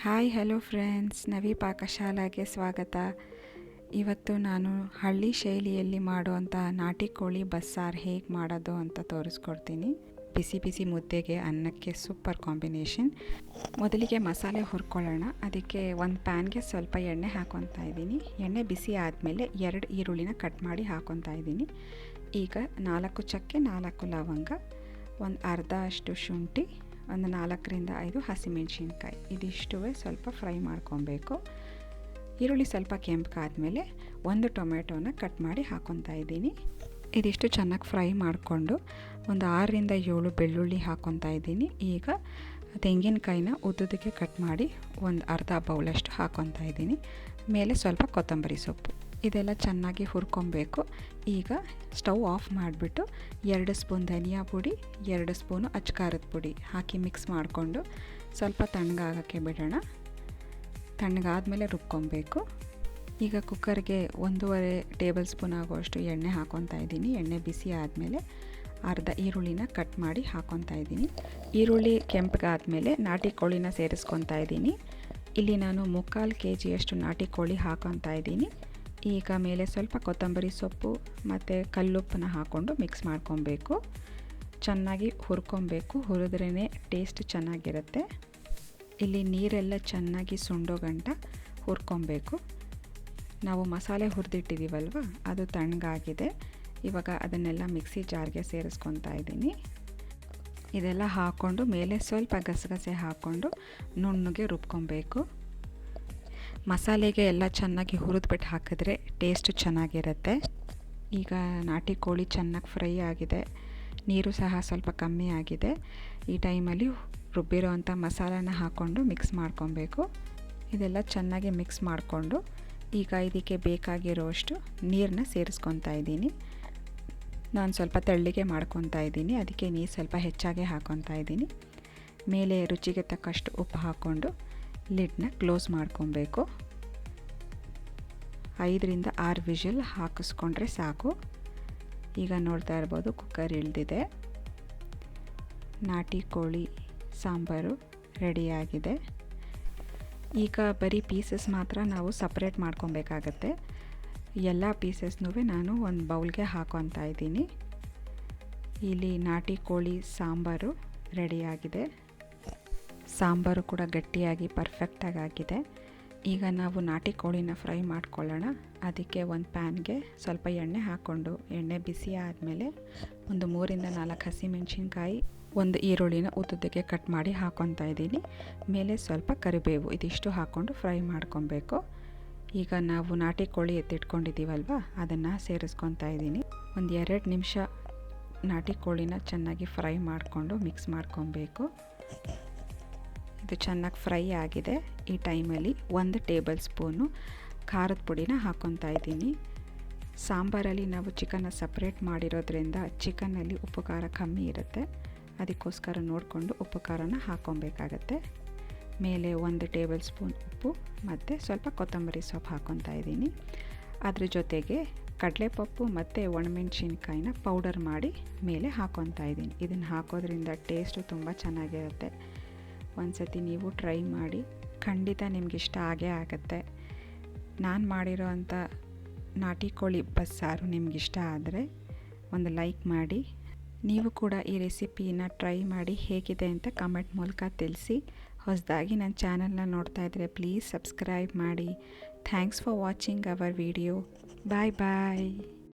Hi hello friends, ನವಿ ಪಾಕಶಾಲಾಗೆ ಸ್ವಾಗತ. ಇವತ್ತು ನಾನು ಹಳ್ಳಿ ಶೈಲಿಯಲ್ಲಿ ಮಾಡುವಂಥ ನಾಟಿ ಕೋಳಿ ಬಸ್ಸಾರು ಹೇಗೆ ಮಾಡೋದು ಅಂತ ತೋರಿಸ್ಕೊಡ್ತೀನಿ. ಬಿಸಿ ಬಿಸಿ ಮುದ್ದೆಗೆ ಅನ್ನಕ್ಕೆ ಸೂಪರ್ ಕಾಂಬಿನೇಷನ್. ಮೊದಲಿಗೆ ಮಸಾಲೆ ಹುರ್ಕೊಳ್ಳೋಣ. ಅದಕ್ಕೆ ಒಂದು ಪ್ಯಾನ್ಗೆ ಸ್ವಲ್ಪ ಎಣ್ಣೆ ಹಾಕ್ಕೊತಾ ಇದ್ದೀನಿ. ಎಣ್ಣೆ ಬಿಸಿ ಆದಮೇಲೆ 2 ಈರುಳ್ಳಿನ ಕಟ್ ಮಾಡಿ ಹಾಕ್ಕೊತಾ ಇದ್ದೀನಿ. ಈಗ 4 ಚಕ್ಕೆ, 4 ಲವಂಗ, ಒಂದು ಅರ್ಧ ಅಷ್ಟು ಶುಂಠಿ, ಒಂದು 4ರಿಂದ 5 ಹಸಿಮೆಣಸಿನ್ಕಾಯಿ, ಇದಿಷ್ಟು ಸ್ವಲ್ಪ ಫ್ರೈ ಮಾಡ್ಕೊಬೇಕು. ಈರುಳ್ಳಿ ಸ್ವಲ್ಪ ಕೆಂಪಗಾದ್ಮೇಲೆ 1 ಟೊಮೆಟೊನ ಕಟ್ ಮಾಡಿ ಹಾಕ್ಕೊತಾ ಇದ್ದೀನಿ. ಇದಿಷ್ಟು ಚೆನ್ನಾಗಿ ಫ್ರೈ ಮಾಡಿಕೊಂಡು ಒಂದು 6ರಿಂದ 7 ಬೆಳ್ಳುಳ್ಳಿ ಹಾಕ್ಕೊತಾ ಇದ್ದೀನಿ. ಈಗ ತೆಂಗಿನಕಾಯಿನ ಉದ್ದುದಕ್ಕೆ ಕಟ್ ಮಾಡಿ ಒಂದು ಅರ್ಧ ಬೌಲಷ್ಟು ಹಾಕ್ಕೊತಾ ಇದ್ದೀನಿ. ಮೇಲೆ ಸ್ವಲ್ಪ ಕೊತ್ತಂಬರಿ ಸೊಪ್ಪು, ಇದೆಲ್ಲ ಚೆನ್ನಾಗಿ ಹುರ್ಕೊಬೇಕು. ಈಗ ಸ್ಟವ್ ಆಫ್ ಮಾಡಿಬಿಟ್ಟು 2 ಸ್ಪೂನ್ ಧನಿಯಾ ಪುಡಿ, 2 ಸ್ಪೂನು ಅಚ್ಕಾರದ ಪುಡಿ ಹಾಕಿ ಮಿಕ್ಸ್ ಮಾಡಿಕೊಂಡು ಸ್ವಲ್ಪ ತಣ್ಣಗಾಗೋಕ್ಕೆ ಬಿಡೋಣ. ತಣ್ಣಗಾದ್ಮೇಲೆ ರುಬ್ಕೊಬೇಕು. ಈಗ ಕುಕ್ಕರ್ಗೆ 1.5 ಟೇಬಲ್ ಸ್ಪೂನ್ ಆಗುವಷ್ಟು ಎಣ್ಣೆ ಹಾಕ್ಕೊತಾ ಇದ್ದೀನಿ. ಎಣ್ಣೆ ಬಿಸಿ ಆದಮೇಲೆ ಅರ್ಧ ಈರುಳ್ಳಿನ ಕಟ್ ಮಾಡಿ ಹಾಕ್ಕೊತಾ ಇದ್ದೀನಿ. ಈರುಳ್ಳಿ ಕೆಂಪಗಾದ್ಮೇಲೆ ನಾಟಿ ಕೋಳಿನ ಸೇರಿಸ್ಕೊತಾ ಇದ್ದೀನಿ. ಇಲ್ಲಿ ನಾನು 3/4 kgಯಷ್ಟು ನಾಟಿ ಕೋಳಿ ಹಾಕ್ಕೊತಾ ಇದ್ದೀನಿ. ಈಗ ಮೇಲೆ ಸ್ವಲ್ಪ ಕೊತ್ತಂಬರಿ ಸೊಪ್ಪು ಮತ್ತು ಕಲ್ಲುಪ್ಪನ್ನ ಹಾಕ್ಕೊಂಡು ಮಿಕ್ಸ್ ಮಾಡ್ಕೊಬೇಕು. ಚೆನ್ನಾಗಿ ಹುರ್ಕೊಬೇಕು, ಹುರಿದ್ರೇ ಟೇಸ್ಟ್ ಚೆನ್ನಾಗಿರುತ್ತೆ. ಇಲ್ಲಿ ನೀರೆಲ್ಲ ಚೆನ್ನಾಗಿ ಸುಂಡೋ ಗಂಟ ಹುರ್ಕೊಬೇಕು. ನಾವು ಮಸಾಲೆ ಹುರಿದಿಟ್ಟಿದ್ದೀವಲ್ವ, ಅದು ತಣ್ಣಗಾಗಿದೆ. ಇವಾಗ ಅದನ್ನೆಲ್ಲ ಮಿಕ್ಸಿ ಜಾರ್ಗೆ ಸೇರಿಸ್ಕೊತಾ ಇದ್ದೀನಿ. ಇದೆಲ್ಲ ಹಾಕ್ಕೊಂಡು ಮೇಲೆ ಸ್ವಲ್ಪ ಗಸಗಸೆ ಹಾಕ್ಕೊಂಡು ನುಣ್ಣಗೆ ರುಬ್ಕೊಬೇಕು. ಮಸಾಲೆಗೆ ಎಲ್ಲ ಚೆನ್ನಾಗಿ ಹುರಿದ್ಬಿಟ್ಟು ಹಾಕಿದ್ರೆ ಟೇಸ್ಟ್ ಚೆನ್ನಾಗಿರುತ್ತೆ. ಈಗ ನಾಟಿ ಕೋಳಿ ಚೆನ್ನಾಗಿ ಫ್ರೈ ಆಗಿದೆ, ನೀರು ಸಹ ಸ್ವಲ್ಪ ಕಮ್ಮಿ ಆಗಿದೆ. ಈ ಟೈಮಲ್ಲಿ ರುಬ್ಬಿರೋ ಅಂಥ ಮಸಾಲಾನ ಹಾಕ್ಕೊಂಡು ಮಿಕ್ಸ್ ಮಾಡ್ಕೊಬೇಕು. ಇದೆಲ್ಲ ಚೆನ್ನಾಗಿ ಮಿಕ್ಸ್ ಮಾಡಿಕೊಂಡು ಈಗ ಇದಕ್ಕೆ ಬೇಕಾಗಿರೋಷ್ಟು ನೀರನ್ನ ಸೇರಿಸ್ಕೊತಾ ಇದ್ದೀನಿ. ನಾನು ಸ್ವಲ್ಪ ತೆಳ್ಳಗೆ ಮಾಡ್ಕೊತಾ ಇದ್ದೀನಿ, ಅದಕ್ಕೆ ನೀರು ಸ್ವಲ್ಪ ಹೆಚ್ಚಾಗೆ ಹಾಕ್ಕೊತಾ ಇದ್ದೀನಿ. ಮೇಲೆ ರುಚಿಗೆ ತಕ್ಕಷ್ಟು ಉಪ್ಪು ಹಾಕ್ಕೊಂಡು ಲಿಡ್ನ ಕ್ಲೋಸ್ ಮಾಡ್ಕೊಬೇಕು. 5ರಿಂದ 6 ವಿಷಲ್ ಹಾಕಿಸ್ಕೊಂಡ್ರೆ ಸಾಕು. ಈಗ ನೋಡ್ತಾ ಇರ್ಬೋದು ಕುಕ್ಕರ್ ಇಳಿದಿದೆ. ನಾಟಿ ಕೋಳಿ ಸಾಂಬಾರು ರೆಡಿಯಾಗಿದೆ. ಈಗ ಬರೀ ಪೀಸಸ್ ಮಾತ್ರ ನಾವು ಸಪ್ರೇಟ್ ಮಾಡ್ಕೊಬೇಕಾಗತ್ತೆ. ಎಲ್ಲ ಪೀಸಸ್ನೂ ನಾನು ಒಂದು ಬೌಲ್ಗೆ ಹಾಕ್ಕೊತಾ ಇದ್ದೀನಿ. ಇಲ್ಲಿ ನಾಟಿ ಕೋಳಿ ಸಾಂಬಾರು ರೆಡಿಯಾಗಿದೆ. ಸಾಂಬಾರು ಕೂಡ ಗಟ್ಟಿಯಾಗಿ ಪರ್ಫೆಕ್ಟಾಗಿ ಆಗಿದೆ. ಈಗ ನಾವು ನಾಟಿ ಕೋಳಿನ ಫ್ರೈ ಮಾಡ್ಕೊಳ್ಳೋಣ. ಅದಕ್ಕೆ ಒಂದು ಪ್ಯಾನ್ಗೆ ಸ್ವಲ್ಪ ಎಣ್ಣೆ ಹಾಕ್ಕೊಂಡು ಎಣ್ಣೆ ಬಿಸಿ ಆದಮೇಲೆ ಒಂದು 3ರಿಂದ 4 ಹಸಿಮೆಣಸಿನ್ಕಾಯಿ, ಒಂದು ಈರುಳ್ಳಿನ ಉದ್ದುದಕ್ಕೆ ಕಟ್ ಮಾಡಿ ಹಾಕ್ಕೊತಾ ಇದ್ದೀನಿ. ಮೇಲೆ ಸ್ವಲ್ಪ ಕರಿಬೇವು, ಇದಿಷ್ಟು ಹಾಕ್ಕೊಂಡು ಫ್ರೈ ಮಾಡ್ಕೊಬೇಕು. ಈಗ ನಾವು ನಾಟಿ ಕೋಳಿ ಎತ್ತಿಟ್ಕೊಂಡಿದ್ದೀವಲ್ವ, ಅದನ್ನು ಸೇರಿಸ್ಕೊತಾ ಇದ್ದೀನಿ. ಒಂದು 2 ನಿಮಿಷ ನಾಟಿ ಕೋಳಿನ ಚೆನ್ನಾಗಿ ಫ್ರೈ ಮಾಡಿಕೊಂಡು ಮಿಕ್ಸ್ ಮಾಡ್ಕೊಬೇಕು. ಇದು ಚೆನ್ನಾಗಿ ಫ್ರೈ ಆಗಿದೆ. ಈ ಟೈಮಲ್ಲಿ 1 ಟೇಬಲ್ ಸ್ಪೂನು ಖಾರದ ಪುಡಿನ ಹಾಕ್ಕೊತಾ ಇದ್ದೀನಿ. ಸಾಂಬಾರಲ್ಲಿ ನಾವು ಚಿಕನ್ನ ಸಪ್ರೇಟ್ ಮಾಡಿರೋದ್ರಿಂದ ಚಿಕನ್ನಲ್ಲಿ ಉಪ್ಪು ಖಾರ ಕಮ್ಮಿ ಇರುತ್ತೆ, ಅದಕ್ಕೋಸ್ಕರ ನೋಡಿಕೊಂಡು ಉಪ್ಪು ಖಾರನ ಹಾಕ್ಕೊಬೇಕಾಗತ್ತೆ. ಮೇಲೆ 1 ಟೇಬಲ್ ಸ್ಪೂನ್ ಉಪ್ಪು ಮತ್ತು ಸ್ವಲ್ಪ ಕೊತ್ತಂಬರಿ ಸೊಪ್ಪು ಹಾಕ್ಕೊತಾ ಇದ್ದೀನಿ. ಅದ್ರ ಜೊತೆಗೆ ಕಡಲೆಪಪ್ಪು ಮತ್ತು ಒಣಮೆಣಸಿನ್ಕಾಯಿನ ಪೌಡರ್ ಮಾಡಿ ಮೇಲೆ ಹಾಕ್ಕೊತಾ ಇದ್ದೀನಿ. ಇದನ್ನು ಹಾಕೋದ್ರಿಂದ ಟೇಸ್ಟು ತುಂಬ ಚೆನ್ನಾಗಿರುತ್ತೆ. ಒಂದು ಸತಿ ನೀವು ಟ್ರೈ ಮಾಡಿ, ಖಂಡಿತ ನಿಮ್ಗೆ ಇಷ್ಟ ಆಗೇ ಆಗುತ್ತೆ. ನಾನು ಮಾಡಿರೋ ಅಂಥ ನಾಟಿ ಕೋಳಿ ಬಸ್ಸಾರು ನಿಮಗಿಷ್ಟ ಆದರೆ ಒಂದು ಲೈಕ್ ಮಾಡಿ. ನೀವು ಕೂಡ ಈ ರೆಸಿಪಿನ ಟ್ರೈ ಮಾಡಿ ಹೇಗಿದೆ ಅಂತ ಕಮೆಂಟ್ ಮೂಲಕ ತಿಳಿಸಿ. ಹೊಸದಾಗಿ ನನ್ನ ಚಾನಲ್ನ ನೋಡ್ತಾ ಇದ್ದರೆ ಪ್ಲೀಸ್ ಸಬ್ಸ್ಕ್ರೈಬ್ ಮಾಡಿ. Thanks for watching our video. Bye bye.